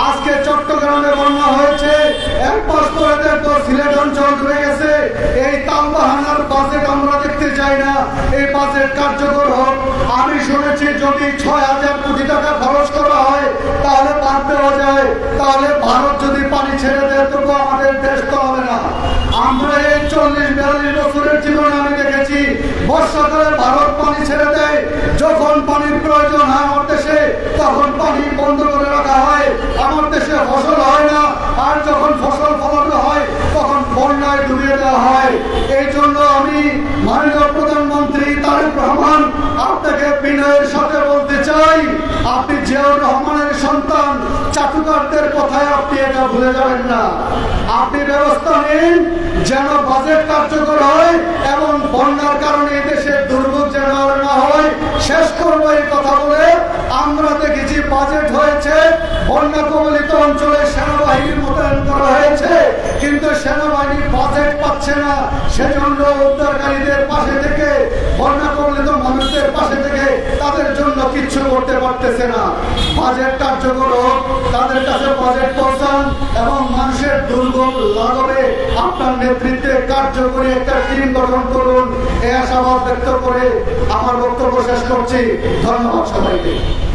আজকে চট্টগ্রামে বন্যা হয়েছে, এক মাস পরে তো সিলেট অঞ্চল ডুবে গেছে। এই তালবাহানার বাজেট আমরা দেখতে চাই না, এই বাজেট কার্যকর হোক। আমি শুনেছি যদি ৬,০০০ কোটি টাকা খরচ করা হয় তাহলে বাদ দেওয়া যায়, তাহলে ভারত যদি পানি ছেড়ে দেয় তবু আমাদের দেশ তো হবে না। আমরা এই ৪০-৪২ বছরের জীবনে আমি দেখেছি বর্ষাকালে ভারত পানি ছেড়ে দেয়, যখন পানির প্রয়োজন হয় আমার দেশে তখন পানি বন্ধ করে রাখা হয়, আমার দেশে ফসল হয় না। আর যখন ফসল ফলানো হয় তখন বন্যায় ডুবিয়ে দেওয়া হয়। এই জন্য আমি মাননীয় প্রধানমন্ত্রী তারেক রহমান আপনাকে বিনয়ের সাথে বলতে চাই, আপনি জিয়াউর রহমানের সন্তান, চাটুকারদের কথায় আপনি এটা ভুলে যাবেন না। আপনি ব্যবস্থা নিন যেন বাজেট কার্যকর হয় এবং বন্যার কারণে দেশের দুর্ভোগ যেন না হয়। শেষ করবো এই কথা বলে, আমরা দেখেছি বাজেট হয়েছে, বন্যা কবলিত অঞ্চলে সেনাবাহিনীর মোতায়েন করা হয়েছে, কিন্তু সেনাবাহিনী বাজেট পাচ্ছে না। সেজন্য উদ্ধারকারীদের পাশে থেকে, বন্যা কবলিত মানুষদের পাশে থেকে তাদের জন্য কিচ্ছু করতে পারতেছে না। বাজেট কার্যকর হোক, তাদের কাছে বাজেট পৌঁছান এবং মানুষের দুর্ভোগ লাঘবে আপনার নেতৃত্বে কার্যকরী একটা টিম গঠন করুন, এই আশাবাদ ব্যক্ত করে আমার বক্তব্য শেষ করছি। ধন্যবাদ সবাইকে।